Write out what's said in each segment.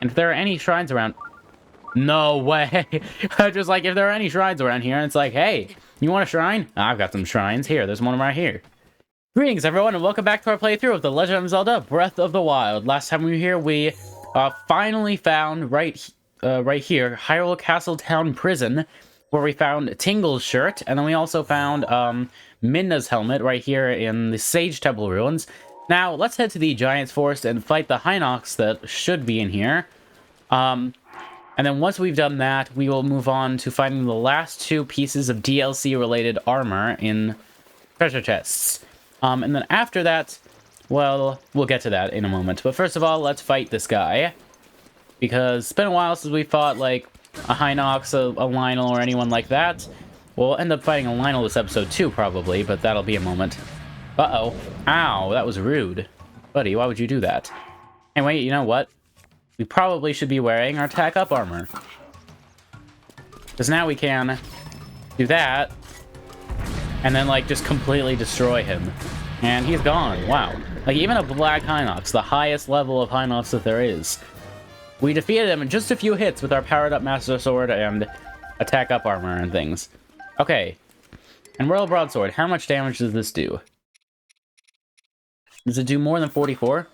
And if there are any shrines around... No way! Just like, if there are any shrines around here, and it's like, hey, you want a shrine? I've got some shrines. Here, there's one right here. Greetings, everyone, and welcome back to our playthrough of The Legend of Zelda, Breath of the Wild. Last time we were here, we finally found, right here, Hyrule Castle Town Prison, where we found Tingle's shirt, and then we also found Midna's helmet right here in the Sage Temple ruins. Now, let's head to the Giant's Forest and fight the Hinox that should be in here. And then once we've done that, we will move on to finding the last two pieces of DLC-related armor in treasure chests. And then after that, well, we'll get to that in a moment. But first of all, let's fight this guy. Because it's been a while since we fought, like, a Hinox, a Lionel, or anyone like that. We'll end up fighting a Lionel this episode too, probably, but that'll be a moment. Uh-oh. Ow, that was rude. Buddy, why would you do that? Anyway, you know what? We probably should be wearing our attack up armor. Because now we can do that, and then, like, just completely destroy him. And he's gone. Wow. Like, even a Black Hinox, the highest level of Hinox that there is. We defeated him in just a few hits with our powered-up Master Sword and attack-up armor and things. Okay. And Royal Broadsword, how much damage does this do? Does it do more than 44?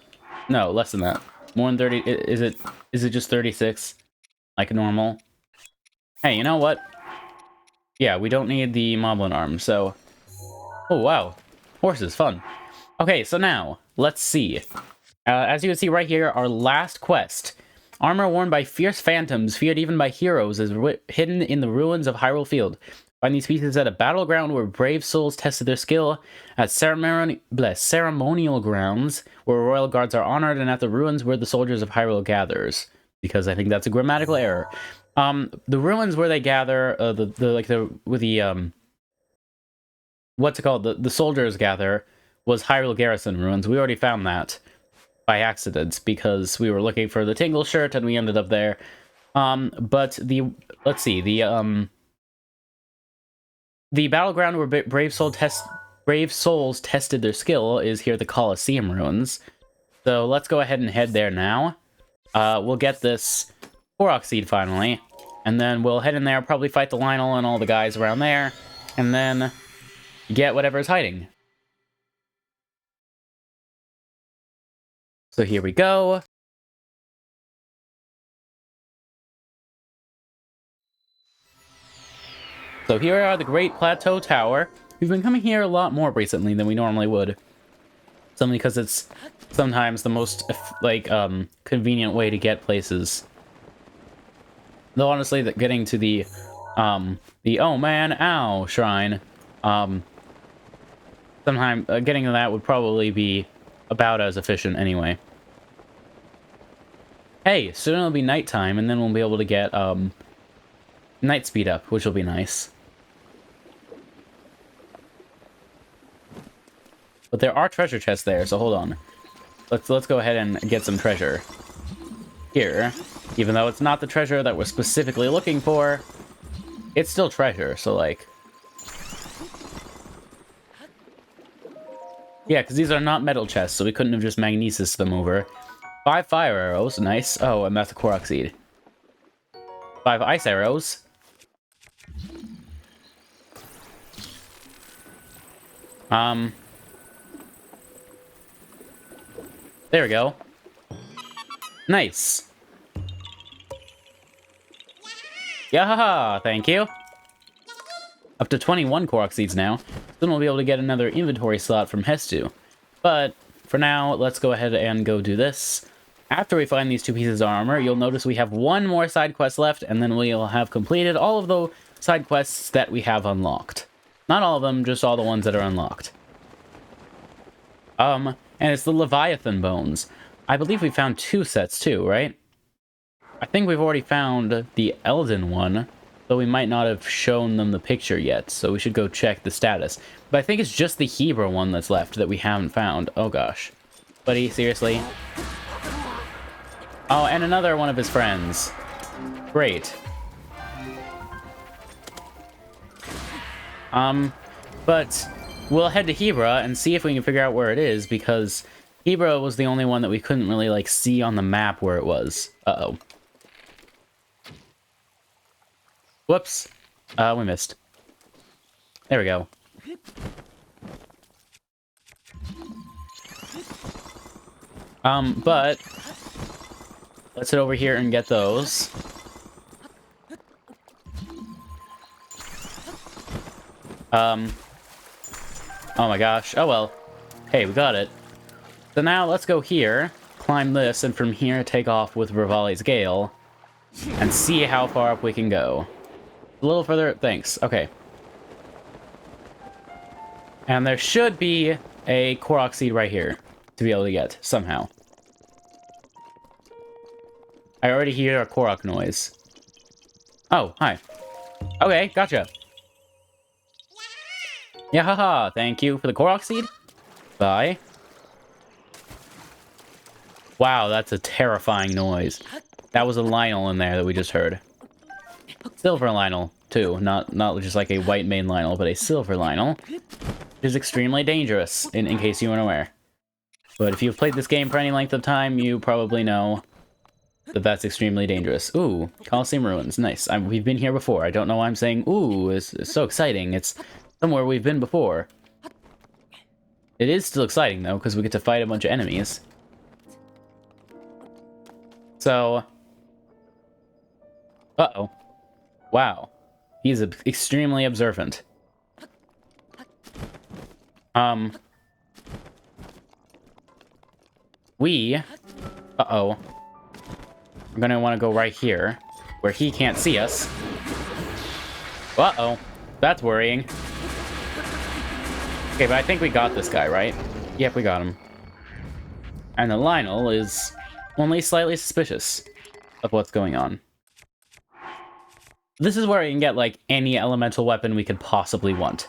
No, less than that. More than 30... Is it just 36? Like normal? Hey, you know what? Yeah, we don't need the Moblin arm, so... Oh, wow. Horses, fun. Okay, so now, let's see. As you can see right here, our last quest. Armor worn by fierce phantoms, feared even by heroes, is hidden in the ruins of Hyrule Field. Find these pieces at a battleground where brave souls tested their skill, at ceremonial grounds where royal guards are honored, and at the ruins where the soldiers of Hyrule gathers. Because I think that's a grammatical error. The ruins where they gather, what's it called? The soldiers gather was Hyrule Garrison ruins. We already found that by accident because we were looking for the Tingle shirt and we ended up there. But let's see, the battleground where brave souls tested their skill is here, the Colosseum ruins. So let's go ahead and head there now. We'll get this Koroks seed finally, and then we'll head in there, probably fight the Lionel and all the guys around there, and then get whatever's hiding. So here we go. So here are the Great Plateau Tower. We've been coming here a lot more recently than we normally would. Simply because it's sometimes the most, like, convenient way to get places. Though honestly, getting to the oh man, ow shrine, sometime getting to that would probably be about as efficient anyway. Hey, soon it'll be nighttime, and then we'll be able to get night speed up, which will be nice. But there are treasure chests there, so hold on. Let's go ahead and get some treasure here. Even though it's not the treasure that we're specifically looking for, it's still treasure, so like... Yeah, because these are not metal chests, so we couldn't have just magnesis them over. 5 fire arrows, nice. Oh, and that's a Korok seed. 5 ice arrows. There we go. Nice. Yahaha, thank you. Up to 21 Korok seeds now. Then we'll be able to get another inventory slot from Hestu. But for now, let's go ahead and go do this. After we find these two pieces of armor, you'll notice we have one more side quest left, and then we'll have completed all of the side quests that we have unlocked. Not all of them, just all the ones that are unlocked. And it's the Leviathan bones. I believe we found 2 sets too, right? I think we've already found the Elden one, though we might not have shown them the picture yet, so we should go check the status. But I think it's just the Hebra one that's left that we haven't found. Oh gosh. Buddy, seriously? Oh, and another one of his friends. Great. But we'll head to Hebra and see if we can figure out where it is, because Hebra was the only one that we couldn't really, like, see on the map where it was. Uh-oh. Whoops. We missed. There we go. But let's head over here and get those. Oh my gosh. Oh well. Hey, we got it. So now let's go here, climb this, and from here take off with Rivali's Gale, and see how far up we can go. A little further, thanks. Okay. And there should be a Korok seed right here to be able to get, somehow. I already hear a Korok noise. Oh, hi. Okay, gotcha. Yeah, haha, thank you for the Korok seed. Bye. Wow, that's a terrifying noise. That was a Lionel in there that we just heard. Silver Lionel, too. Not just like a white main Lionel, but a silver Lionel. It is extremely dangerous, in case you weren't aware. But if you've played this game for any length of time, you probably know that that's extremely dangerous. Ooh, Colosseum Ruins. Nice. We've been here before. I don't know why I'm saying ooh. It's so exciting. It's somewhere we've been before. It is still exciting, though, because we get to fight a bunch of enemies. So... Uh-oh. Wow. He's extremely observant. Uh-oh. We're gonna want to go right here, where he can't see us. Uh-oh. That's worrying. Okay, but I think we got this guy, right? Yep, we got him. And the Lionel is only slightly suspicious of what's going on. This is where we can get, like, any elemental weapon we could possibly want.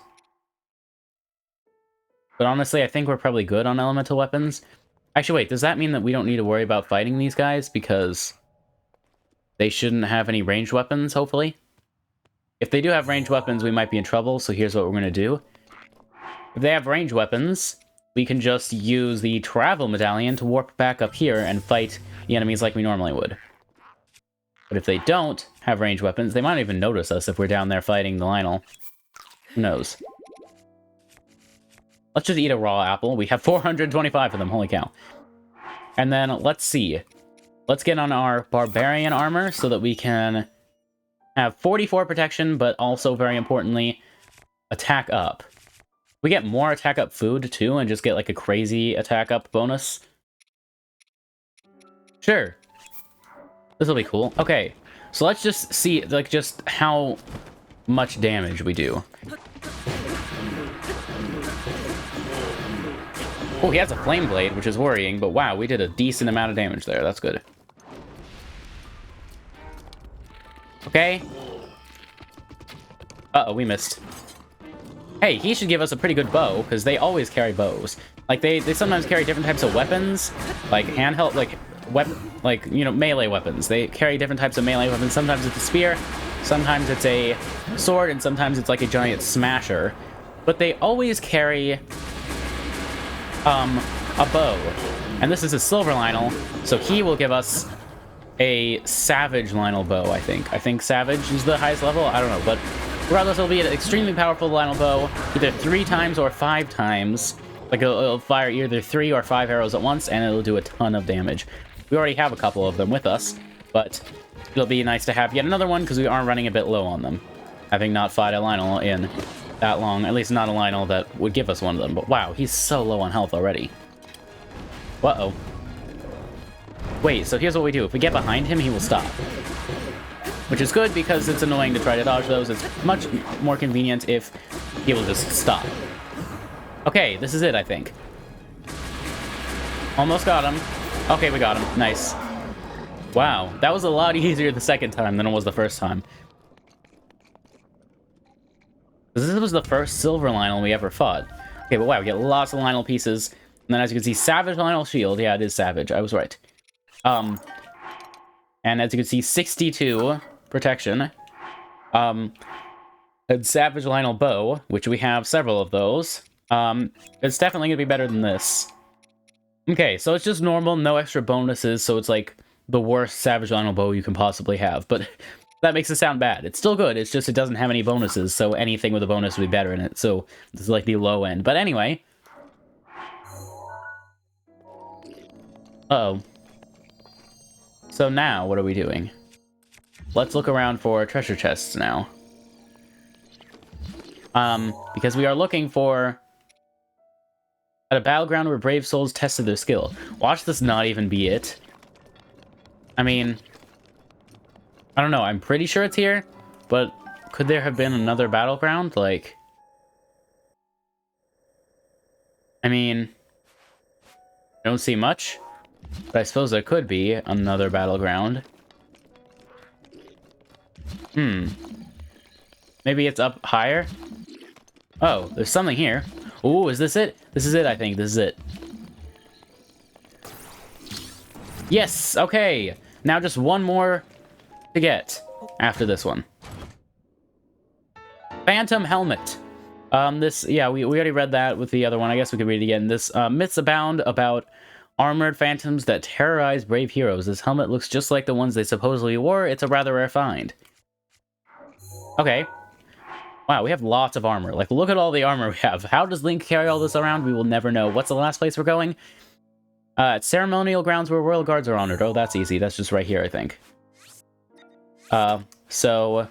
But honestly, I think we're probably good on elemental weapons. Actually, wait, does that mean that we don't need to worry about fighting these guys? Because they shouldn't have any ranged weapons, hopefully? If they do have ranged weapons, we might be in trouble, so here's what we're going to do. If they have ranged weapons, we can just use the travel medallion to warp back up here and fight the enemies like we normally would. But if they don't have ranged weapons, they might not even notice us if we're down there fighting the Lionel. Who knows? Let's just eat a raw apple. We have 425 of them, holy cow. And then, let's see. Let's get on our barbarian armor so that we can have 44 protection, but also, very importantly, attack up. We get more attack up food, too, and just get, like, a crazy attack up bonus. Sure. This will be cool. Okay, so let's just see, like, just how much damage we do. Oh, he has a flame blade, which is worrying, but wow, we did a decent amount of damage there. That's good. Okay. Uh-oh, we missed. Hey, he should give us a pretty good bow, because they always carry bows. Like, they sometimes carry different types of weapons, like handheld, like, you know, melee weapons. They carry different types of melee weapons. Sometimes it's a spear, sometimes it's a sword, and sometimes it's like a giant smasher. But they always carry a bow. And this is a silver Lionel, so he will give us a savage Lionel bow, I think. I think savage is the highest level. I don't know, but regardless, it'll be an extremely powerful Lionel bow, either 3 times or 5 times. Like, it'll fire either 3 or 5 arrows at once, and it'll do a ton of damage. We already have a couple of them with us, but it'll be nice to have yet another one, because we are running a bit low on them. Having not fought a Lionel in that long, at least not a Lionel that would give us one of them. But wow, he's so low on health already. Uh-oh. Wait, so here's what we do. If we get behind him, he will stop. Which is good, because it's annoying to try to dodge those. It's much more convenient if he will just stop. Okay, this is it, I think. Almost got him. Okay, we got him. Nice. Wow, that was a lot easier the second time than it was the first time. This was the first silver Lionel we ever fought. Okay, but wow, we get lots of Lionel pieces. And then as you can see, Savage Lionel Shield. Yeah, it is Savage. I was right. And as you can see, 62 protection. And Savage Lionel Bow, which we have several of those. It's definitely going to be better than this. Okay, so it's just normal, no extra bonuses, so it's like the worst Savage Lionel bow you can possibly have, but that makes it sound bad. It's still good, it's just it doesn't have any bonuses, so anything with a bonus would be better in it, so this is like the low end. But anyway. Uh-oh. So now, what are we doing? Let's look around for treasure chests now. Because we are looking for... At a battleground where brave souls tested their skill. Watch this not even be it. I mean... I don't know, I'm pretty sure it's here, but could there have been another battleground? Like... I mean... I don't see much, but I suppose there could be another battleground. Maybe it's up higher? Oh, there's something here. Ooh, is this it? This is it, I think. This is it. Yes! Okay! Now just one more to get after this one. Phantom Helmet. Yeah, we already read that with the other one. I guess we could read it again. This, myths abound about armored phantoms that terrorize brave heroes. This helmet looks just like the ones they supposedly wore. It's a rather rare find. Okay. Wow, we have lots of armor. Like, look at all the armor we have. How does Link carry all this around? We will never know. What's the last place we're going? Ceremonial grounds where royal guards are honored. Oh, that's easy. That's just right here, I think. So...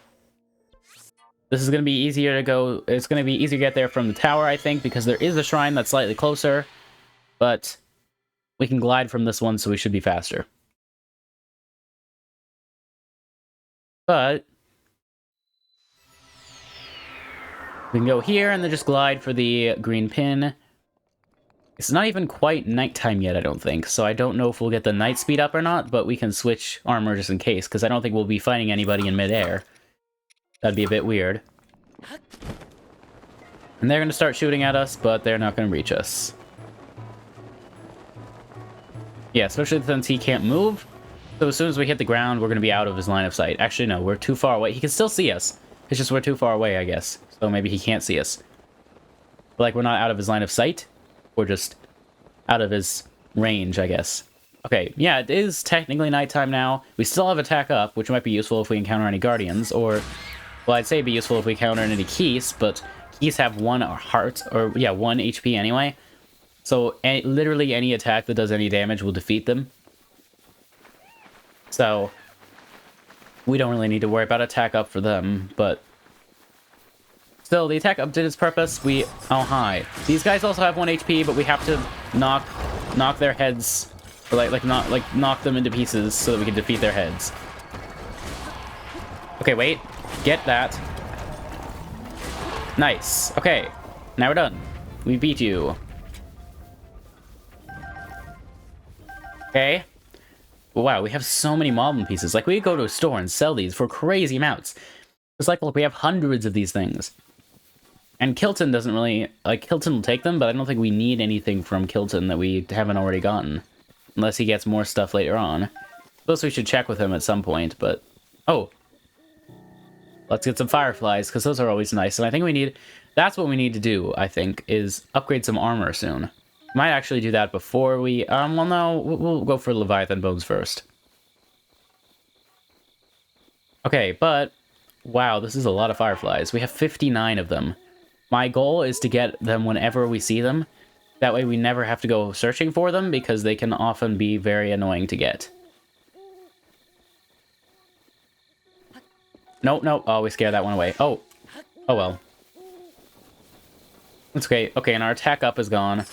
This is going to be easier to go... It's going to be easier to get there from the tower, I think, because there is a shrine that's slightly closer. But we can glide from this one, so we should be faster. But... we can go here and then just glide for the green pin. It's not even quite nighttime yet, I don't think, so I don't know if we'll get the night speed up or not, but we can switch armor just in case, because I don't think we'll be fighting anybody in midair. That'd be a bit weird. And they're going to start shooting at us, but they're not going to reach us. Yeah, especially since he can't move. So as soon as we hit the ground, we're going to be out of his line of sight. Actually, no, we're too far away. He can still see us. It's just we're too far away, I guess. So maybe he can't see us. But, like, we're not out of his line of sight. We're just out of his range, I guess. Okay, yeah, it is technically nighttime now. We still have attack up, which might be useful if we encounter any guardians, or... Well, I'd say it'd be useful if we encounter any keys, but keys have one heart, or, yeah, 1 HP anyway. So, literally any attack that does any damage will defeat them. So, we don't really need to worry about attack up for them, but... Still, the attack up did its purpose. Oh, hi. These guys also have 1 HP, but we have to knock their heads, or knock them into pieces so that we can defeat their heads. Okay, wait. Get that. Nice. Okay. Now we're done. We beat you. Okay. Wow, we have so many moblin pieces. Like, we could go to a store and sell these for crazy amounts. It's like, look, we have hundreds of these things. And Kilton doesn't really... Like, Kilton will take them, but I don't think we need anything from Kilton that we haven't already gotten. Unless he gets more stuff later on. I suppose we should check with him at some point, but... Oh. Let's get some fireflies, because those are always nice. And I think we need... That's what we need to do, I think, is upgrade some armor soon. Might actually do that before we... well, no, we'll go for Leviathan Bones first. Okay, but... Wow, this is a lot of fireflies. We have 59 of them. My goal is to get them whenever we see them. That way we never have to go searching for them, because they can often be very annoying to get. Nope, nope. Oh, we scared that one away. Oh. Oh, well. It's okay. Okay, and our attack up is gone.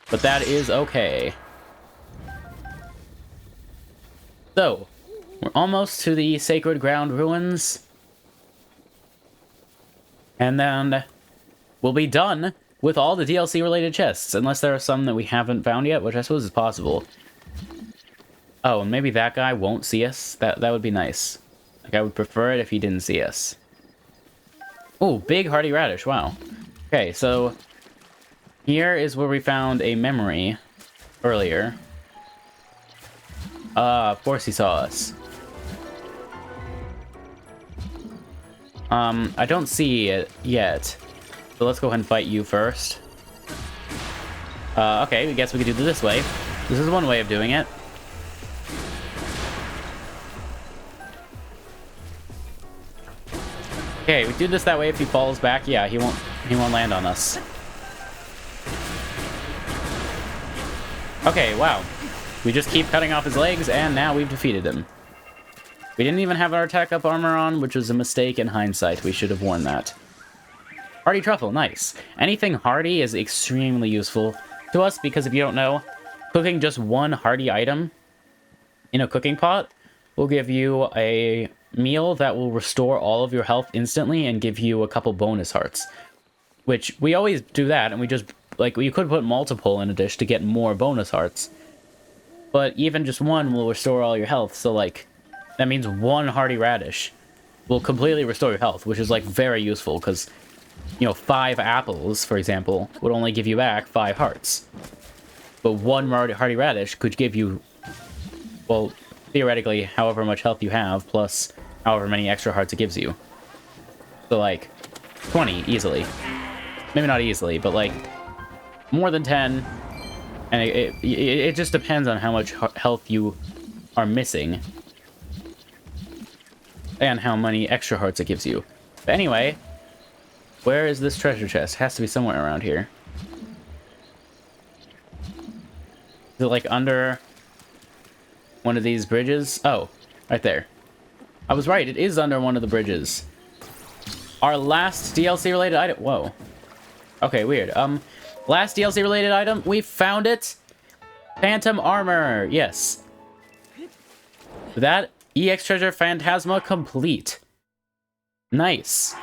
But that is okay. So, we're almost to the Sacred Ground Ruins. And then we'll be done with all the DLC-related chests. Unless there are some that we haven't found yet, which I suppose is possible. Oh, and maybe that guy won't see us? That would be nice. Like, I would prefer it if he didn't see us. Oh, big hardy radish, wow. Okay, so... Here is where we found a memory earlier. Of course he saw us. I don't see it yet. So let's go ahead and fight you first. Okay, I guess we could do it this way. This is one way of doing it. Okay, we do this that way. If he falls back, yeah, he won't land on us. Okay, wow. We just keep cutting off his legs, and now we've defeated him. We didn't even have our attack up armor on, which was a mistake in hindsight. We should have worn that. Hardy truffle, nice. Anything hardy is extremely useful to us, because if you don't know, cooking just one hardy item in a cooking pot will give you a meal that will restore all of your health instantly and give you a couple bonus hearts. Which, we always do that, and we just, like, you could put multiple in a dish to get more bonus hearts. But even just one will restore all your health, so, like, that means one hardy radish will completely restore your health, which is, like, very useful, because, you know, 5 apples, for example, would only give you back 5 hearts. But one hardy radish could give you, well, theoretically, however much health you have, plus however many extra hearts it gives you. So, like, 20, easily. Maybe not easily, but, like, more than 10. And it just depends on how much health you are missing. And how many extra hearts it gives you. But anyway, where is this treasure chest? It has to be somewhere around here. Is it, like, under one of these bridges? Oh, right there. I was right, it is under one of the bridges. Our last DLC-related item... Whoa. Okay, weird. Last DLC-related item, we found it! Phantom Armor, yes. That EX Treasure Phantasma complete. Nice.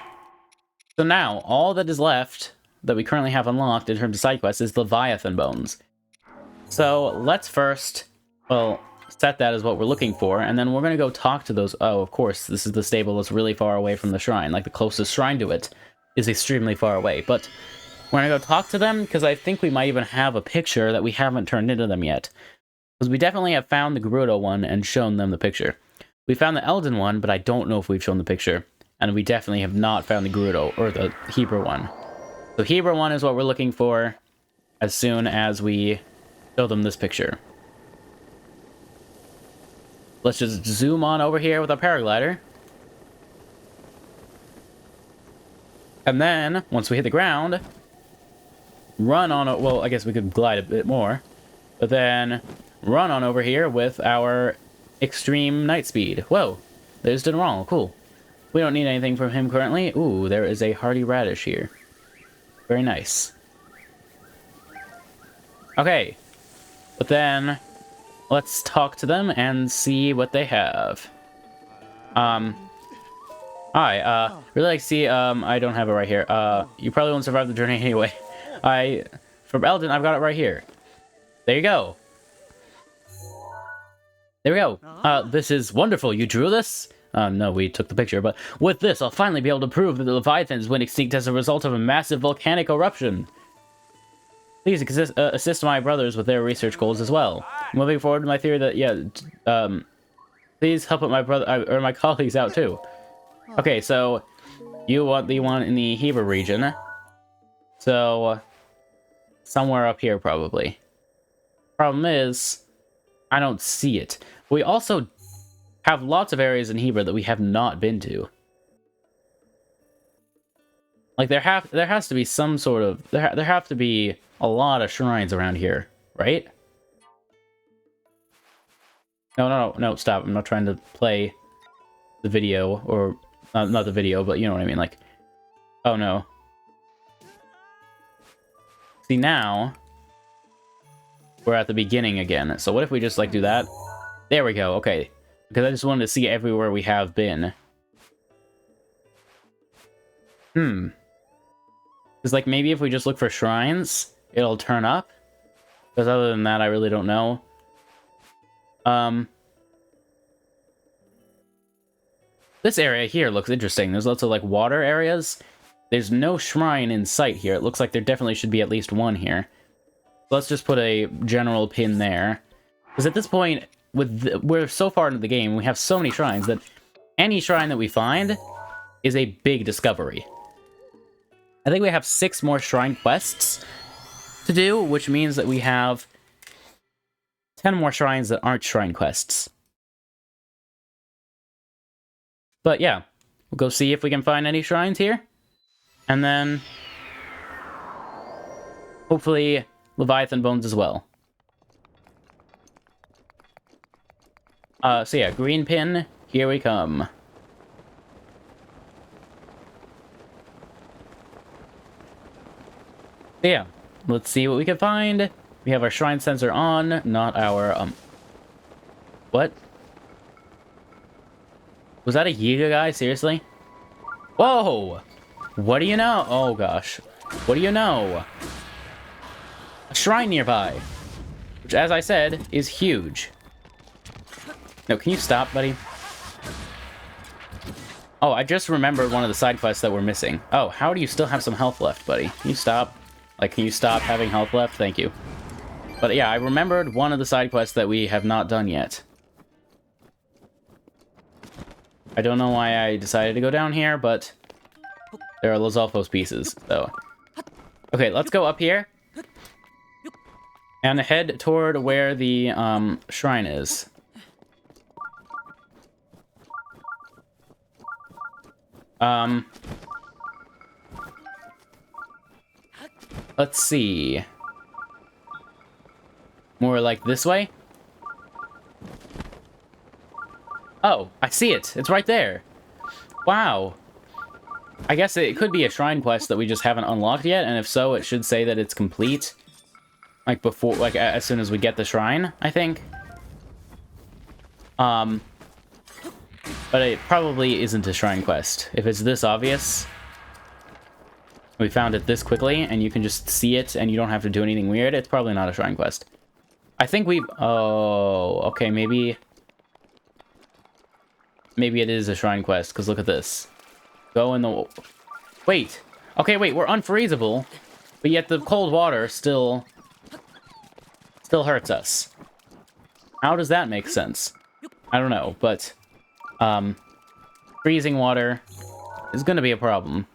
So now, all that is left, that we currently have unlocked in terms of side quests, is Leviathan Bones. So, let's first... Well... set that as what we're looking for, and then we're gonna go talk to those. Oh, of course, this is the stable that's really far away from the shrine. Like, the closest shrine to it is extremely far away, but we're gonna go talk to them, because I think we might even have a picture that we haven't turned into them yet. Because we definitely have found the Gerudo one and shown them the picture. We found the Elden one, but I don't know if we've shown the picture. And we definitely have not found the Gerudo, or the Hebra one. So Hebra one is what we're looking for as soon as we show them this picture. Let's just zoom on over here with our paraglider. And then, once we hit the ground, run on... Well, I guess we could glide a bit more. But then, run on over here with our extreme night speed. Whoa, they just did wrong. Cool. We don't need anything from him currently. Ooh, there is a hardy radish here. Very nice. Okay. But then... let's talk to them and see what they have. Hi, really like to see, I don't have it right here. You probably won't survive the journey anyway. From Elden, I've got it right here. There you go. There we go. This is wonderful. You drew this? No, we took the picture, but with this, I'll finally be able to prove that the Leviathans went extinct as a result of a massive volcanic eruption. Please assist my brothers with their research goals as well. Moving forward to my theory that, yeah, please help my brother, or my colleagues out too. Okay, so, you want the one in the Hebra region. So, somewhere up here, probably. Problem is, I don't see it. We also have lots of areas in Hebra that we have not been to. Like, there has to be some sort of... There have to be a lot of shrines around here, right? No, stop. I'm not trying to play the video, or... not the video, but you know what I mean, like... Oh, no. See, now... we're at the beginning again. So what if we just, like, do that? There we go, okay. Because I just wanted to see everywhere we have been. Because, like, maybe if we just look for shrines, it'll turn up. Because other than that, I really don't know. This area here looks interesting. There's lots of, like, water areas. There's no shrine in sight here. It looks like there definitely should be at least one here. Let's just put a general pin there. Because at this point, we're so far into the game, we have so many shrines that any shrine that we find is a big discovery. I think we have 6 more shrine quests to do, which means that we have 10 more shrines that aren't shrine quests. But yeah, we'll go see if we can find any shrines here. And then hopefully Leviathan bones as well. So yeah, green pin, here we come. So yeah, let's see what we can find. We have our shrine sensor on, not our, what? Was that a Yiga guy? Seriously? Whoa! What do you know? Oh gosh. What do you know? A shrine nearby. Which, as I said, is huge. No, can you stop, buddy? Oh, I just remembered one of the side quests that we're missing. Oh, how do you still have some health left, buddy? Can you stop? Like, can you stop having health left? Thank you. But yeah, I remembered one of the side quests that we have not done yet. I don't know why I decided to go down here, but there are Lizalfos pieces, so. Okay, let's go up here. And head toward where the shrine is. Let's see. More like this way? Oh, I see it. It's right there. Wow. I guess it could be a shrine quest that we just haven't unlocked yet, and if so, it should say that it's complete. Like before, like as soon as we get the shrine, I think. But it probably isn't a shrine quest. If it's this obvious, we found it this quickly, and you can just see it, and you don't have to do anything weird, it's probably not a shrine quest. I think we've... Oh, okay, maybe... Maybe it is a shrine quest, because look at this. Go in the... Wait! Okay, wait, we're unfreezable, but yet the cold water still hurts us. How does that make sense? I don't know, but... freezing water is gonna be a problem.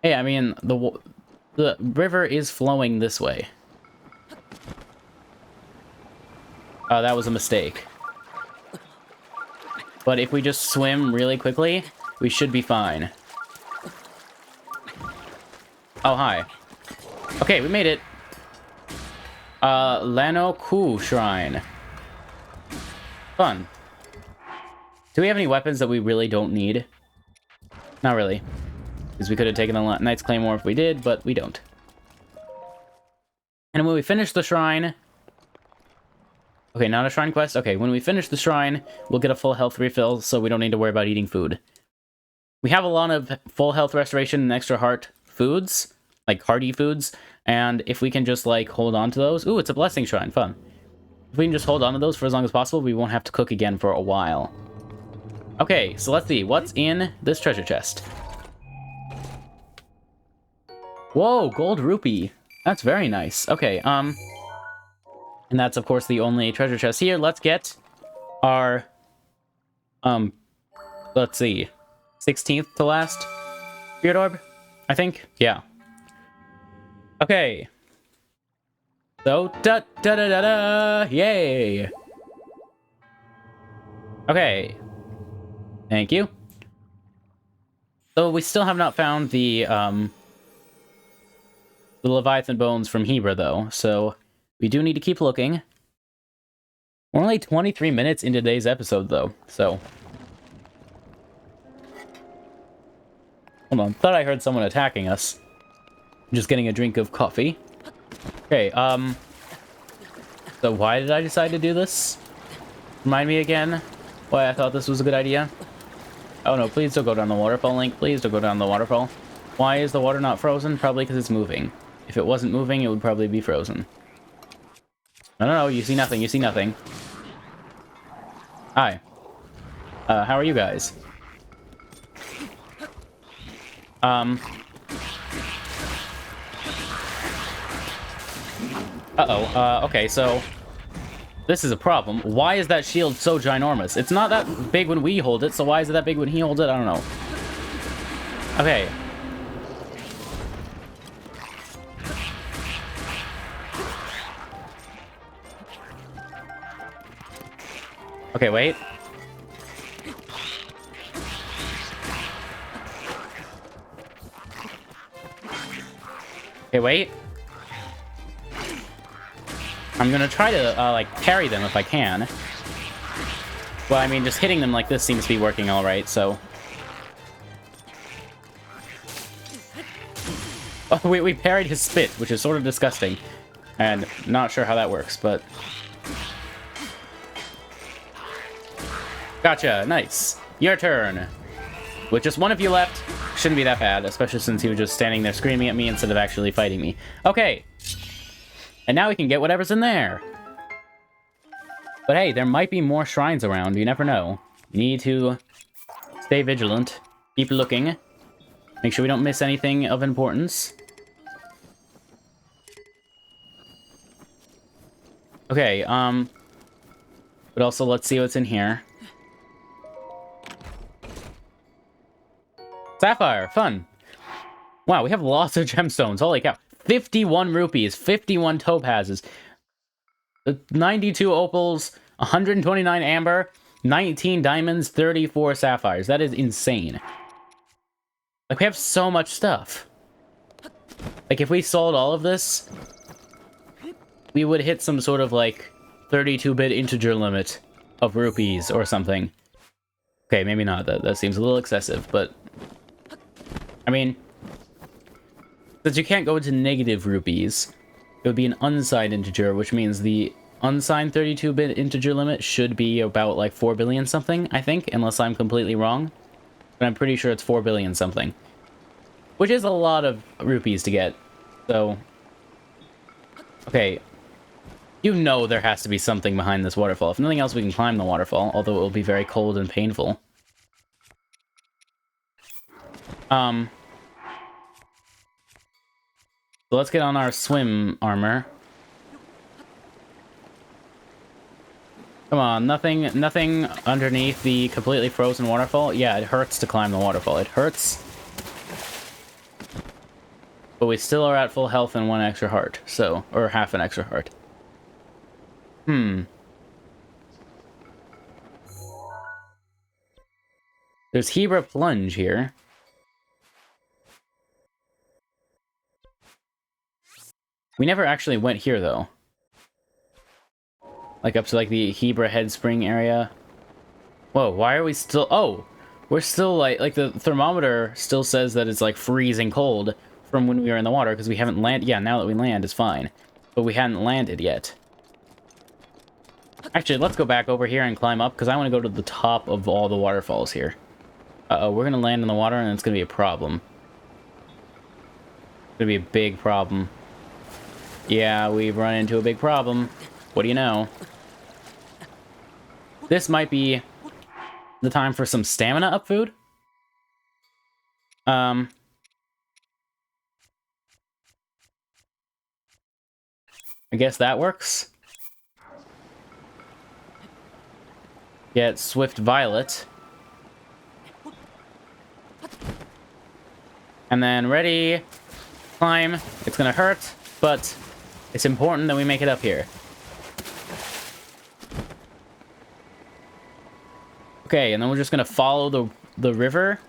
Hey, I mean, the river is flowing this way. Oh, that was a mistake. But if we just swim really quickly, we should be fine. Oh, hi. Okay, we made it. Lano Ku Shrine. Fun. Do we have any weapons that we really don't need? Not really. Because we could have taken the Knight's Claymore if we did, but we don't. And when we finish the shrine... Okay, not a shrine quest? Okay, when we finish the shrine, we'll get a full health refill, so we don't need to worry about eating food. We have a lot of full health restoration and extra heart foods, like hearty foods, and if we can just, like, hold on to those... Ooh, it's a blessing shrine, fun. If we can just hold on to those for as long as possible, we won't have to cook again for a while. Okay, so let's see, what's in this treasure chest? Whoa, gold rupee. That's very nice. Okay, and that's, of course, the only treasure chest here. Let's get our, let's see, 16th to last Spirit Orb, I think? Yeah. Okay. So, da-da-da-da-da, yay! Okay. Thank you. So, we still have not found the Leviathan bones from Hebra, though, so we do need to keep looking. We're only 23 minutes into today's episode, though, so... Hold on, thought I heard someone attacking us. I'm just getting a drink of coffee. Okay, so why did I decide to do this? Remind me again why I thought this was a good idea? Oh no, please don't go down the waterfall, Link. Please don't go down the waterfall. Why is the water not frozen? Probably because it's moving. If it wasn't moving, it would probably be frozen. No, you see nothing, you see nothing. Hi. How are you guys? Uh-oh, okay, so... This is a problem. Why is that shield so ginormous? It's not that big when we hold it, so why is it that big when he holds it? I don't know. Okay. Okay, wait. Okay, wait. I'm gonna try to, like, parry them if I can. Well, I mean, just hitting them like this seems to be working alright, so... Oh, we parried his spit, which is sort of disgusting. And not sure how that works, but... Gotcha, nice. Your turn. With just one of you left, shouldn't be that bad, especially since he was just standing there screaming at me instead of actually fighting me. Okay. And now we can get whatever's in there. But hey, there might be more shrines around, you never know. You need to stay vigilant, keep looking, make sure we don't miss anything of importance. Okay, but also let's see what's in here. Sapphire, fun. Wow, we have lots of gemstones. Holy cow. 51 rupees, 51 topazes, 92 opals, 129 amber, 19 diamonds, 34 sapphires. That is insane. Like, we have so much stuff. Like, if we sold all of this, we would hit some sort of, like, 32-bit integer limit of rupees or something. Okay, maybe not. That seems a little excessive, but... I mean... Since you can't go into negative rupees, it would be an unsigned integer, which means the unsigned 32-bit integer limit should be about, like, 4 billion something, I think, unless I'm completely wrong. But I'm pretty sure it's 4 billion something. Which is a lot of rupees to get, so... Okay. You know there has to be something behind this waterfall. If nothing else, we can climb the waterfall, although it will be very cold and painful. So let's get on our swim armor. Come on, nothing underneath the completely frozen waterfall. Yeah, it hurts to climb the waterfall. It hurts. But we still are at full health and 1 extra heart, so... Or half an extra heart. There's Hebra Plunge here. We never actually went here, though. Like, up to, like, the Hebra Head Spring area. Whoa, why are we still... Oh! We're still, like, the thermometer still says that it's, like, freezing cold from when we were in the water, because we haven't landed... Yeah, now that we land, it's fine. But we hadn't landed yet. Actually, let's go back over here and climb up, because I want to go to the top of all the waterfalls here. Uh-oh, we're going to land in the water, and it's going to be a problem. It's going to be a big problem. Yeah, we've run into a big problem. What do you know? This might be the time for some stamina up food. I guess that works. Get Swift Violet. And then ready, climb. It's gonna hurt, but it's important that we make it up here. Okay, and then we're just gonna follow the river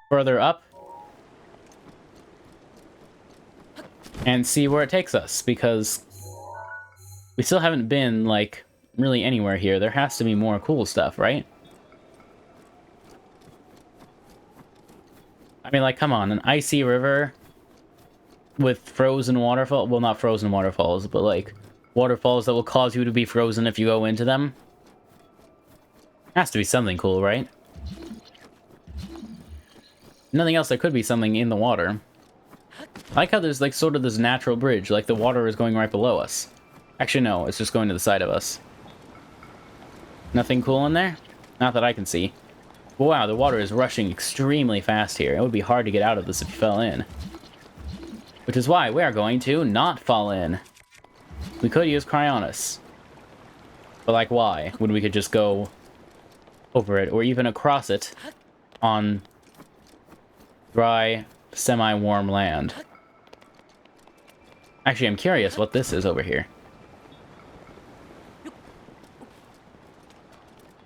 further up and see where it takes us, because we still haven't been, like, really anywhere here. There has to be more cool stuff, right? I mean, like, come on, an icy river with frozen waterfall. Well, not frozen waterfalls, but, like, waterfalls that will cause you to be frozen if you go into them. Has to be something cool, right? Nothing else, there could be something in the water. I like how there's, like, sort of this natural bridge, like the water is going right below us. Actually, no, it's just going to the side of us. Nothing cool in there? Not that I can see. But wow, the water is rushing extremely fast here. It would be hard to get out of this if you fell in. Which is why we are going to not fall in. We could use Cryonis. But, like, why? When we could just go over it, or even across it on dry, semi-warm land. Actually, I'm curious what this is over here.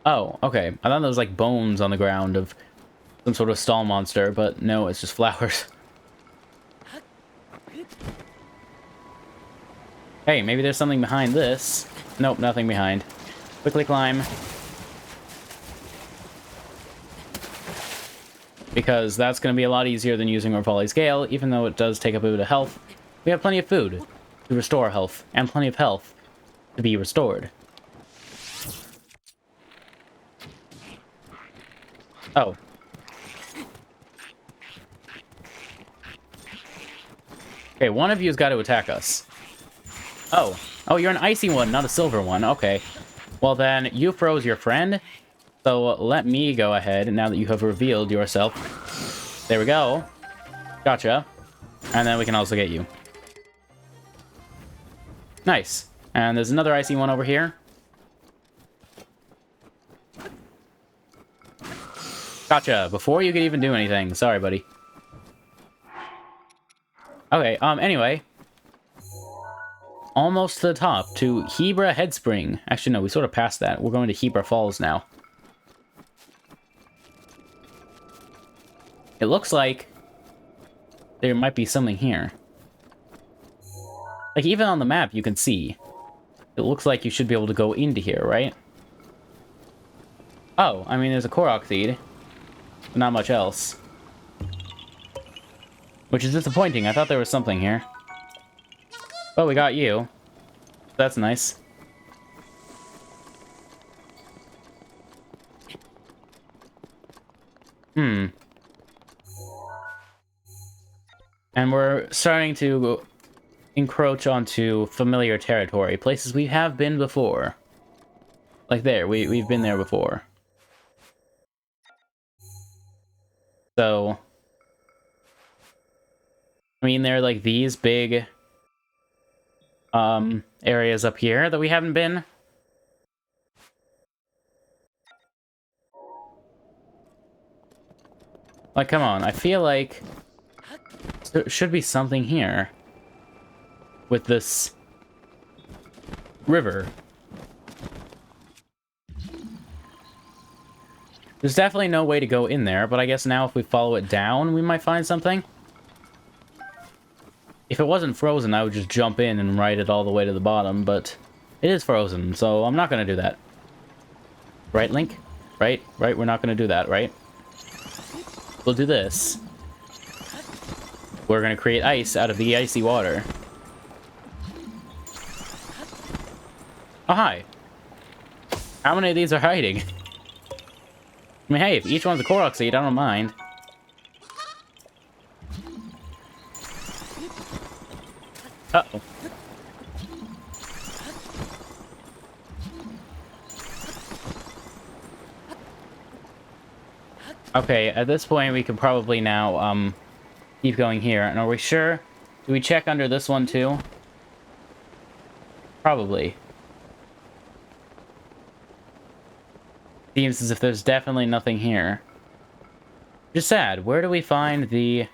Oh, okay. I thought there was like bones on the ground of some sort of stall monster, but no, it's just flowers. Hey, maybe there's something behind this. Nope, nothing behind. Quickly climb. Because that's going to be a lot easier than using Revali's Scale, even though it does take up a bit of health. We have plenty of food to restore health, and plenty of health to be restored. Oh. Okay, one of you's got to attack us. Oh. Oh, you're an icy one, not a silver one. Okay. Well then, you froze your friend. So let me go ahead, now that you have revealed yourself. There we go. Gotcha. And then we can also get you. Nice. And there's another icy one over here. Gotcha. Before you could even do anything. Sorry, buddy. Okay, anyway. Almost to the top, to Hebra Headspring. Actually, no, we sort of passed that. We're going to Hebra Falls now. It looks like there might be something here. Like, even on the map, you can see. It looks like you should be able to go into here, right? Oh, I mean, there's a Korok seed. But not much else. Which is disappointing. I thought there was something here. But we got you. That's nice. Hmm. And we're starting to encroach onto familiar territory. Places we have been before. Like there, we've been there before. So... I mean, there are like these big... areas up here that we haven't been. Like, come on, I feel like there should be something here with this river. There's definitely no way to go in there, but I guess now if we follow it down, we might find something. If it wasn't frozen, I would just jump in and ride it all the way to the bottom, but it is frozen, so I'm not going to do that. Right, Link? Right? Right, we're not going to do that, right? We'll do this. We're going to create ice out of the icy water. Oh, hi. How many of these are hiding? I mean, hey, if each one's a Korok seed, I don't mind. Uh-oh. Okay, at this point, we can probably now, keep going here. And are we sure? Do we check under this one, too? Probably. Seems as if there's definitely nothing here. Just sad. Where do we find the...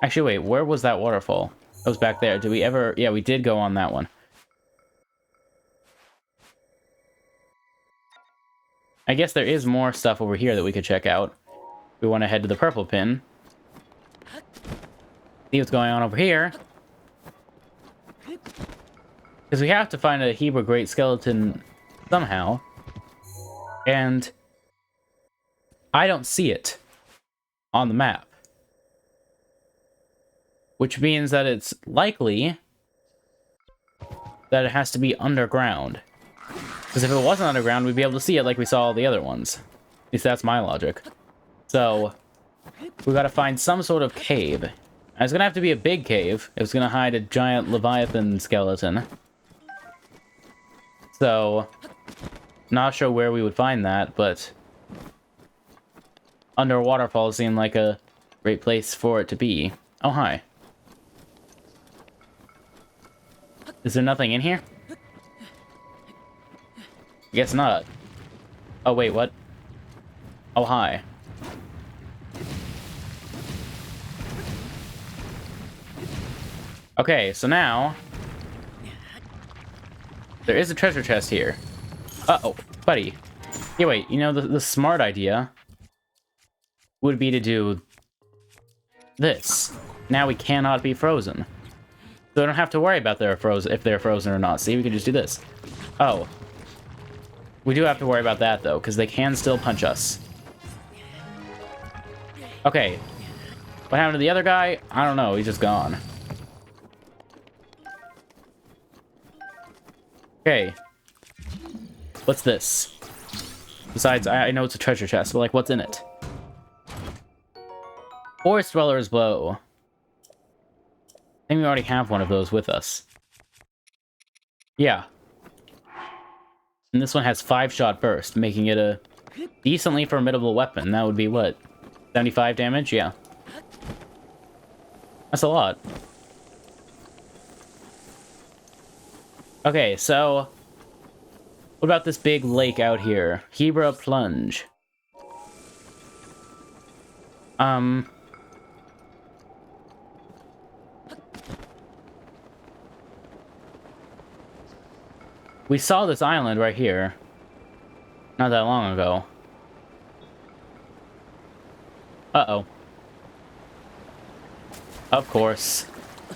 Actually, wait. Where was that waterfall? It was back there. Did we ever... Yeah, we did go on that one. I guess there is more stuff over here that we could check out. We want to head to the purple pin. See what's going on over here. Because we have to find a Hebra Great Skeleton somehow. And I don't see it on the map. Which means that it's likely that it has to be underground. Because if it wasn't underground, we'd be able to see it like we saw all the other ones. At least that's my logic. So, we gotta find some sort of cave. And it's gonna have to be a big cave. It's gonna hide a giant Leviathan skeleton. So, not sure where we would find that, but... under a waterfall seemed like a great place for it to be. Oh, hi. Is there nothing in here? Guess not. Oh, wait, what? Oh, hi. Okay, so now There is a treasure chest here. Uh-oh, buddy. Yeah, wait, you know, the smart idea would be to do this. Now we cannot be frozen. So I don't have to worry about if they're frozen or not. See, we can just do this. Oh. We do have to worry about that, though, because they can still punch us. Okay. What happened to the other guy? I don't know. He's just gone. Okay. What's this? Besides, I know it's a treasure chest, but, like, what's in it? Forest Dweller's Bow. I think we already have one of those with us. Yeah. And this one has 5-shot burst, making it a decently formidable weapon. That would be, what? 75 damage? Yeah. That's a lot. Okay, so... what about this big lake out here? Hebra Plunge. We saw this island right here. Not that long ago. Uh-oh. Of course.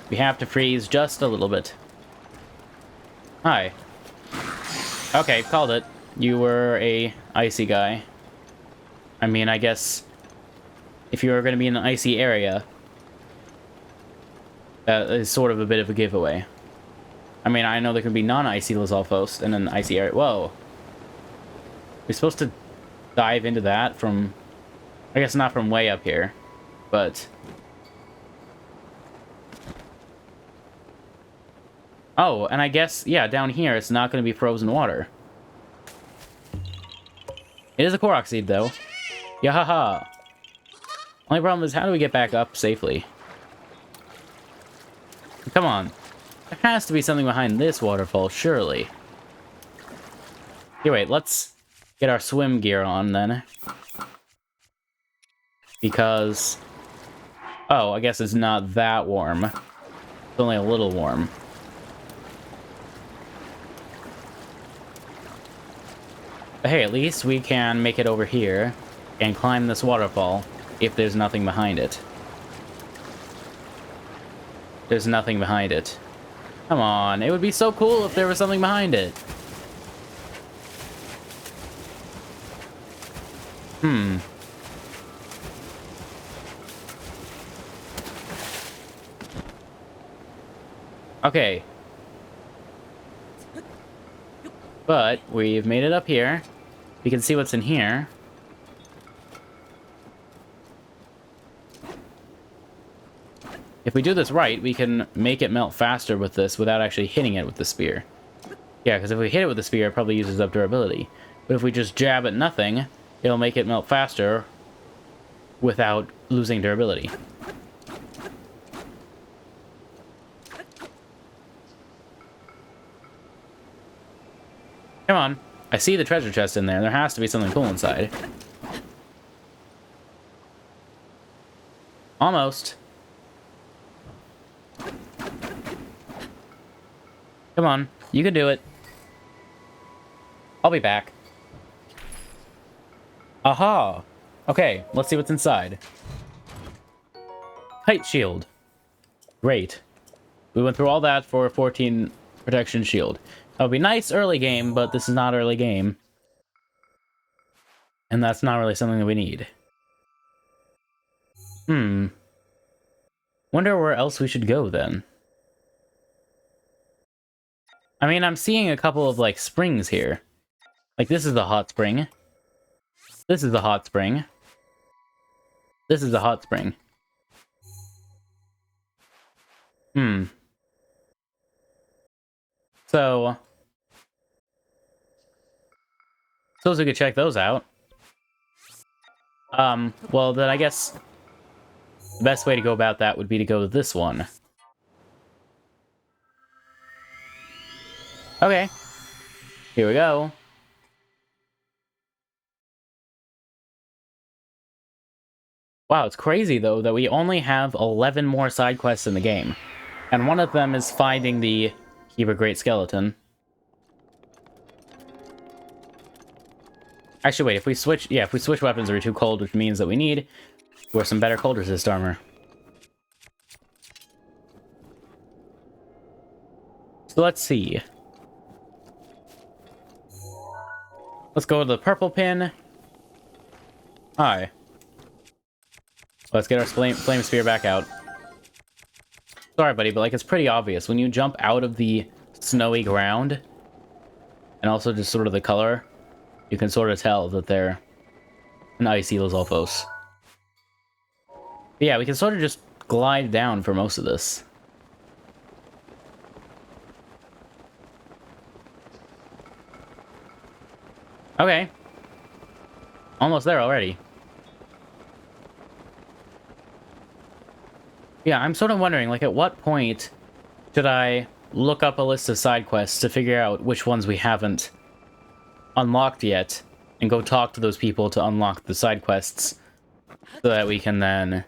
We have to freeze just a little bit. Hi. Okay, called it. You were a icy guy. I mean, I guess... if you were going to be in an icy area... that is sort of a bit of a giveaway. I mean, I know there can be non-icy Lizalfos in an icy area. Whoa. We're supposed to dive into that from... I guess not from way up here, but... oh, and I guess, yeah, down here it's not going to be frozen water. It is a Korok seed, though. Yahaha. Only problem is, how do we get back up safely? Come on. There has to be something behind this waterfall, surely. Here, wait, let's get our swim gear on, then. Because... oh, I guess it's not that warm. It's only a little warm. But hey, at least we can make it over here and climb this waterfall if there's nothing behind it. There's nothing behind it. Come on, it would be so cool if there was something behind it. Okay. But we've made it up here. We can see what's in here. If we do this right, we can make it melt faster with this without actually hitting it with the spear. Yeah, because if we hit it with the spear, it probably uses up durability. But if we just jab at nothing, it'll make it melt faster without losing durability. Come on. I see the treasure chest in there. There has to be something cool inside. Almost. Come on. You can do it. I'll be back. Aha! Okay, let's see what's inside. Height shield. Great. We went through all that for a 14 protection shield. That would be nice early game, but this is not early game. And that's not really something that we need. Wonder where else we should go, then. I mean, I'm seeing a couple of, like, springs here. Like, this is the hot spring. This is the hot spring. This is the hot spring. So... suppose we could check those out. Well, then I guess... the best way to go about that would be to go to this one. Okay. Here we go. Wow, it's crazy, though, that we only have 11 more side quests in the game. And one of them is finding the Hebra Great Skeleton. Actually, wait, if we switch... Yeah, if we switch weapons, we're too cold, which means that we need... wear some better cold resist armor. So let's see. Let's go to the purple pin. Hi. Let's get our flame spear back out. Sorry, buddy, but like it's pretty obvious. When you jump out of the snowy ground, and also just sort of the color, you can sort of tell that they're an icy Lizalfos. But yeah, we can sort of just glide down for most of this. Okay. Almost there already. Yeah, I'm sort of wondering, like, at what point should I look up a list of side quests to figure out which ones we haven't unlocked yet, and go talk to those people to unlock the side quests, so that we can then,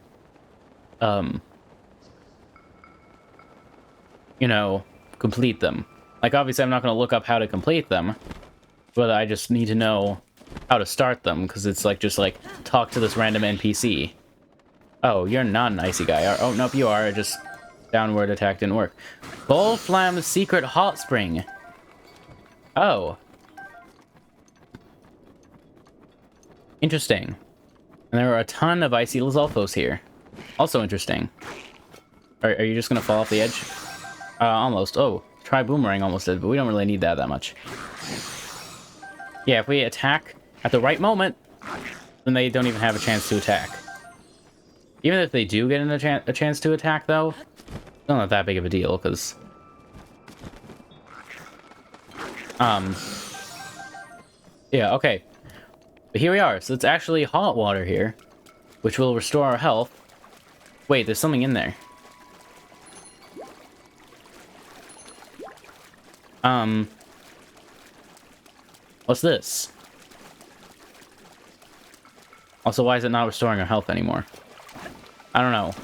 you know, complete them. Like, obviously I'm not going to look up how to complete them, but I just need to know how to start them, because it's like, just like, talk to this random NPC. Oh, you're not an icy guy. Oh, nope, you are. Just downward attack didn't work. Bull Flam's secret hot spring. Oh. Interesting. And there are a ton of icy Lizalfos here. Also interesting. Are you just going to fall off the edge? Almost. Oh, try boomerang almost did, but we don't really need that much. Yeah, if we attack at the right moment, then they don't even have a chance to attack. Even if they do get a chance to attack, though, it's not that big of a deal, because... yeah, okay. But here we are. So it's actually hot water here, which will restore our health. Wait, there's something in there. What's this? Also, why is it not restoring our health anymore? I don't know.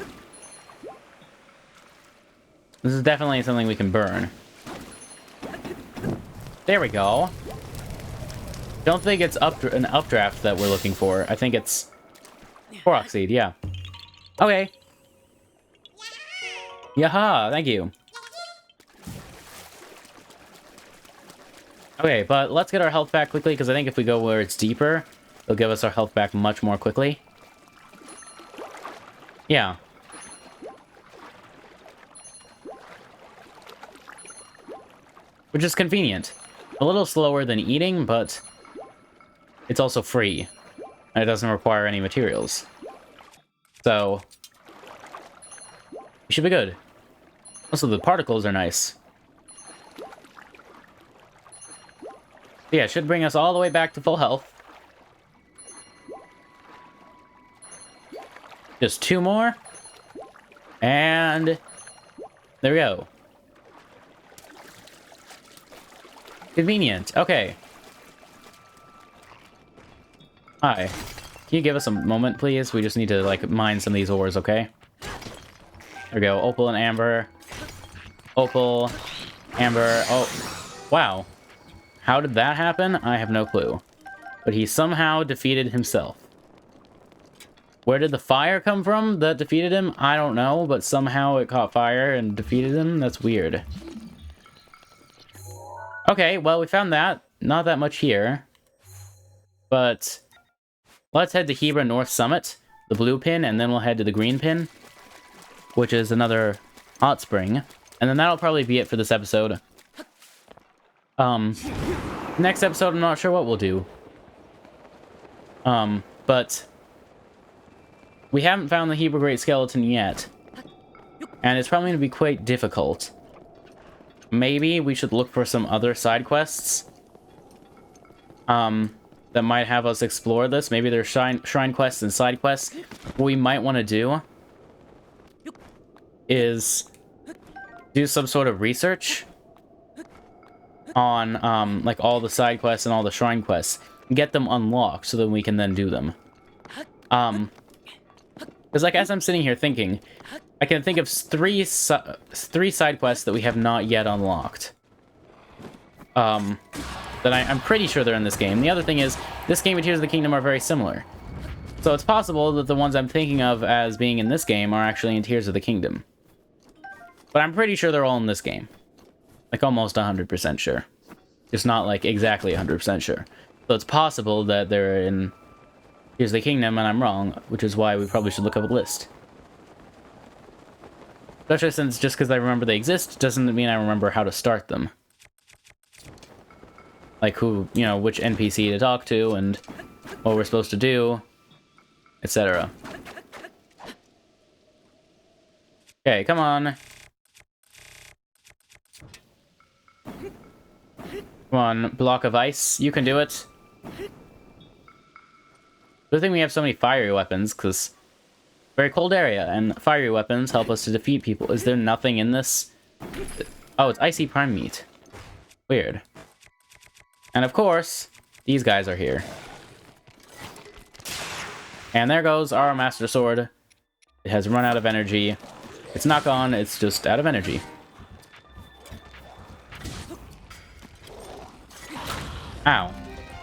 This is definitely something we can burn. There we go. Don't think it's an updraft that we're looking for. I think it's Koroks seed, yeah. Okay. Yaha, thank you. Okay, but let's get our health back quickly, because I think if we go where it's deeper, it'll give us our health back much more quickly. Yeah. Which is convenient. A little slower than eating, but it's also free. And it doesn't require any materials. So, we should be good. Also, the particles are nice. Yeah, it should bring us all the way back to full health. Just 2 more. And there we go. Convenient. Okay. Hi. Can you give us a moment, please? We just need to, like, mine some of these ores, okay? There we go. Opal and Amber. Opal. Amber. Oh. Wow. How did that happen? I have no clue. But he somehow defeated himself. Where did the fire come from that defeated him? I don't know, but somehow it caught fire and defeated him? That's weird. Okay, well, we found that. Not that much here. But let's head to Hebra North Summit, the blue pin, and then we'll head to the green pin, which is another hot spring. And then that'll probably be it for this episode. Next episode, I'm not sure what we'll do. But we haven't found the Hebra Great Skeleton yet. And it's probably going to be quite difficult. Maybe we should look for some other side quests. That might have us explore this. Maybe there's shrine quests and side quests. What we might want to do is do some sort of research on, like, all the side quests and all the shrine quests. And get them unlocked so that we can then do them. Because, like, as I'm sitting here thinking, I can think of three side quests that we have not yet unlocked. that I'm pretty sure they're in this game. The other thing is, this game and Tears of the Kingdom are very similar. So it's possible that the ones I'm thinking of as being in this game are actually in Tears of the Kingdom. But I'm pretty sure they're all in this game. Like, almost 100% sure. Just not, like, exactly 100% sure. So it's possible that they're in Tears of the Kingdom, and I'm wrong, which is why we probably should look up a list. Especially since just because I remember they exist doesn't mean I remember how to start them. Like who, you know, which NPC to talk to, and what we're supposed to do, etc. Okay, come on. Come on, block of ice. You can do it. Good thing we have so many fiery weapons, because very cold area, and fiery weapons help us to defeat people. Is there nothing in this? Oh, it's icy prime meat. Weird. And of course, these guys are here. And there goes our Master Sword. It has run out of energy. It's not gone, it's just out of energy. Ow.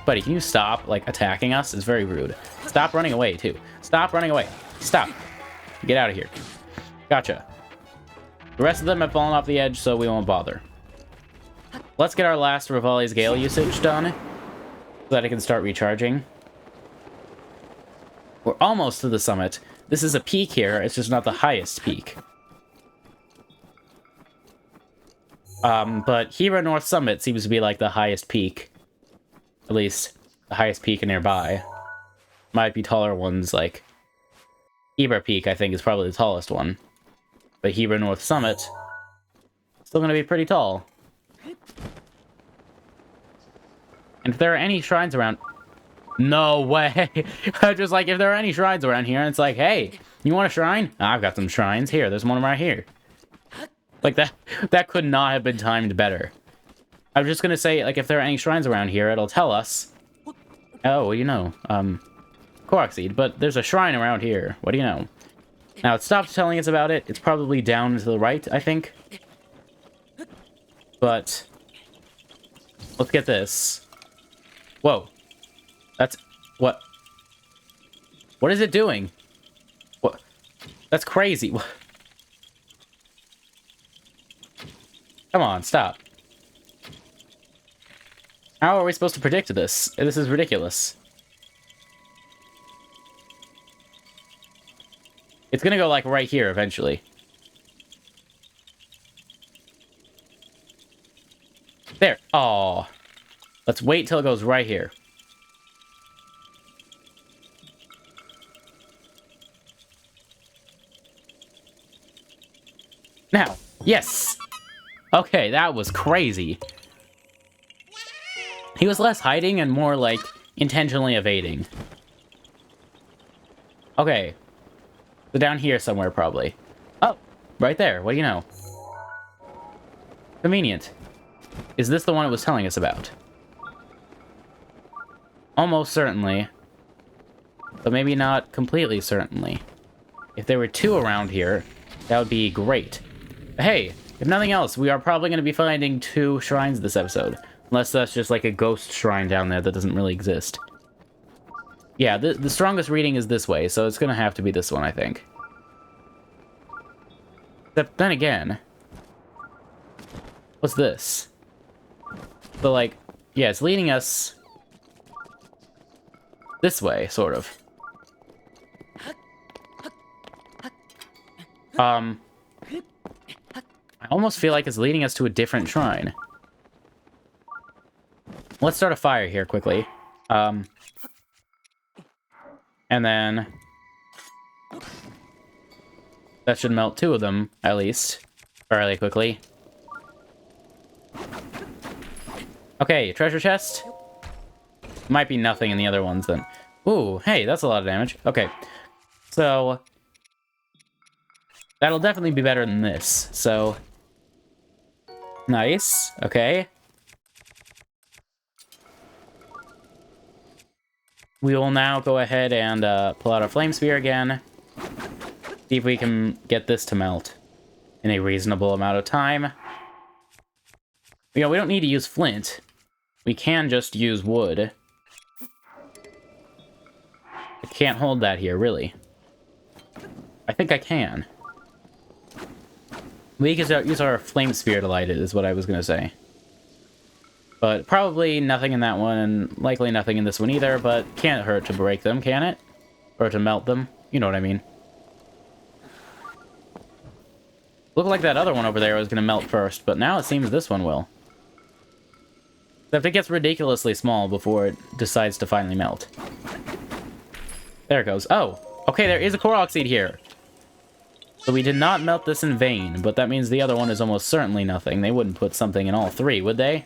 Buddy, can you stop, like, attacking us? It's very rude. Stop running away, too. Stop running away. Stop. Get out of here. Gotcha. The rest of them have fallen off the edge, so we won't bother. Let's get our last Rivali's Gale usage done, so that it can start recharging. We're almost to the summit. This is a peak here, it's just not the highest peak. But Hebra North Summit seems to be, like, the highest peak. At least, the highest peak nearby. Might be taller ones, like... Hebra Peak, I think, is probably the tallest one. But Hebra North Summit... still gonna be pretty tall. And if there are any shrines around... No way! Just like, if there are any shrines around here, and it's like, hey, you want a shrine? I've got some shrines. Here, there's one right here. Like, that could not have been timed better. I was just gonna say, like, if there are any shrines around here, it'll tell us. Oh, well, you know, Koroks seed, but there's a shrine around here. What do you know? Now, it stopped telling us about it. It's probably down to the right, I think. But... let's get this. Whoa. That's... what? What is it doing? What? That's crazy. Come on, stop. How are we supposed to predict this? This is ridiculous. It's gonna go, like, right here, eventually. There. Aww. Let's wait till it goes right here. Now. Yes! Okay, that was crazy. He was less hiding and more, like, intentionally evading. Okay. So down here somewhere, probably. Oh, right there. What do you know? Convenient. Is this the one it was telling us about? Almost certainly. But maybe not completely certainly. If there were two around here, that would be great. But hey, if nothing else, we are probably going to be finding 2 shrines this episode. Unless that's just like a ghost shrine down there that doesn't really exist. Yeah, the strongest reading is this way, so it's gonna have to be this one, I think. Except then again... what's this? So, like, yeah, it's leading us... this way, sort of. I almost feel like it's leading us to a different shrine. Let's start a fire here, quickly. And then... that should melt 2 of them, at least. Fairly quickly. Okay, treasure chest. Might be nothing in the other ones, then. Ooh, hey, that's a lot of damage. Okay. So... that'll definitely be better than this, so... nice, okay. We will now go ahead and pull out our flame spear again. See if we can get this to melt in a reasonable amount of time. You know, we don't need to use flint. we can just use wood. I can't hold that here, really. I think I can. We can use our flame spear to light it, is what I was going to say. But probably nothing in that one, and likely nothing in this one either, but can't hurt to break them, can it? Or to melt them. You know what I mean. Looked like that other one over there was going to melt first, but now it seems this one will. Except it gets ridiculously small before it decides to finally melt. There it goes. Oh, okay, there is a Korok seed here. So we did not melt this in vain, but that means the other one is almost certainly nothing. They wouldn't put something in all three, would they?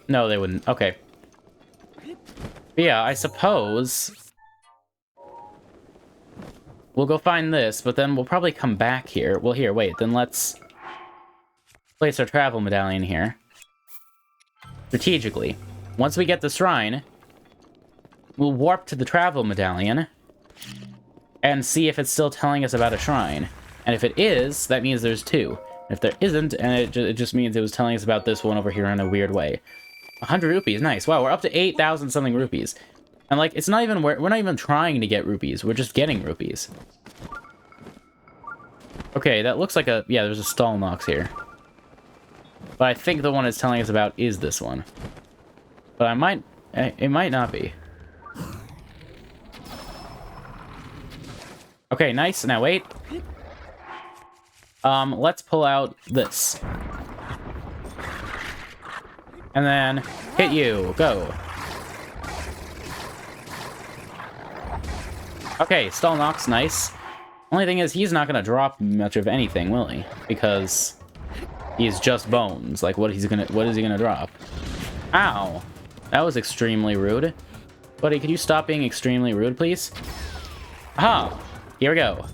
No, they wouldn't. Okay. But yeah, I suppose we'll go find this, but then we'll probably come back here. Well, here, wait. Then let's place our travel medallion here. Strategically. Once we get the shrine, we'll warp to the travel medallion and see if it's still telling us about a shrine. And if it is, that means there's two. If there isn't, and it just means it was telling us about this one over here in a weird way. 100 rupees, nice. Wow, we're up to 8,000 something rupees. And like, it's not even, we're not even trying to get rupees, we're just getting rupees. Okay, that looks like a, yeah, there's a stall Nox here. But I think the one it's telling us about is this one. But it might not be. Okay, nice, now wait. Let's pull out this. And then hit you. Go. Okay, stall Nox, nice. Only thing is, he's not gonna drop much of anything, will he? Because he's just bones. Like, what is he gonna drop? Ow! That was extremely rude. Buddy, could you stop being extremely rude, please? Aha! Here we go.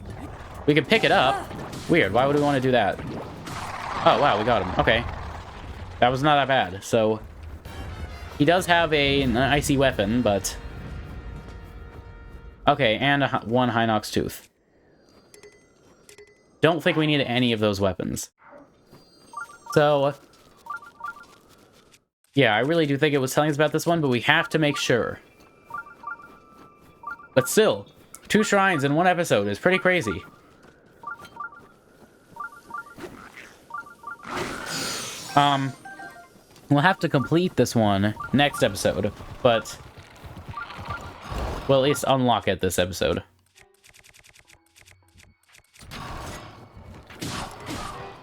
We can pick it up. Weird, why would we want to do that? Oh, wow, we got him. Okay. That was not that bad. So, he does have an icy weapon, but... Okay, and one High Nox tooth. Don't think we need any of those weapons. So... Yeah, I really do think it was telling us about this one, but we have to make sure. But still, 2 shrines in 1 episode is pretty crazy. We'll have to complete this one next episode, but we'll at least unlock it this episode.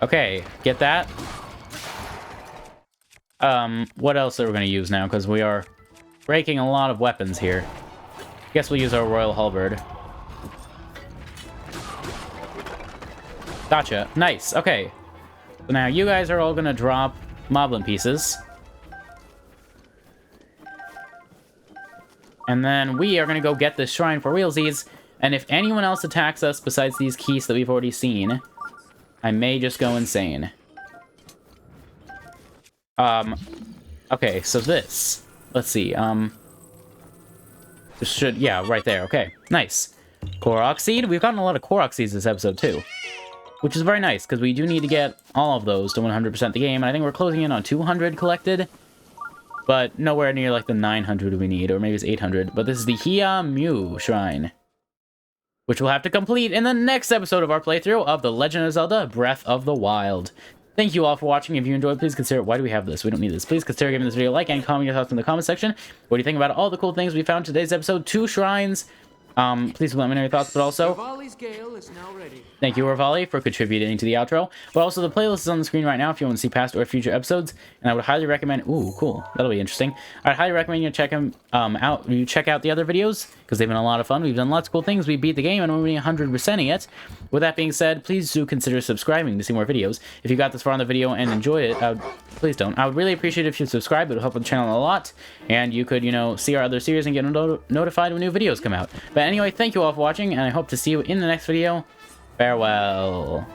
Okay, get that. What else are we going to use now? Because we are breaking a lot of weapons here. Guess we'll use our Royal Halberd. Gotcha. Nice. Okay. So now you guys are all going to drop Moblin pieces. And then we are going to go get this shrine for realsies. And if anyone else attacks us besides these keys that we've already seen, I may just go insane. Okay, so this. Let's see, this should, yeah, right there, okay. Nice. Korok seed? We've gotten a lot of Korok seeds this episode, too. Which is very nice, because we do need to get all of those to 100% the game, and I think we're closing in on 200 collected. But nowhere near, like, the 900 we need, or maybe it's 800. But this is the Hebra Mountains Shrine, which we'll have to complete in the next episode of our playthrough of The Legend of Zelda Breath of the Wild. Thank you all for watching. If you enjoyed, please consider... Why do we have this? We don't need this. Please consider giving this video a like and comment your thoughts in the comment section. What do you think about all the cool things we found in today's episode? 2 shrines. Please let me know your thoughts, but also... Rivali's Gale is now ready. Thank you, Rivali, for contributing to the outro. But also, the playlist is on the screen right now if you want to see past or future episodes. And I would highly recommend... Ooh, cool. That'll be interesting. I'd highly recommend you check them out. You check out the other videos, because they've been a lot of fun. We've done lots of cool things. We beat the game, and we're 100%ing it. With that being said, please do consider subscribing to see more videos. If you got this far on the video and enjoyed it, please don't. I would really appreciate it if you subscribe. It would help with the channel a lot. And you could, you know, see our other series and get notified when new videos come out. But anyway, thank you all for watching, and I hope to see you in the next video. Farewell.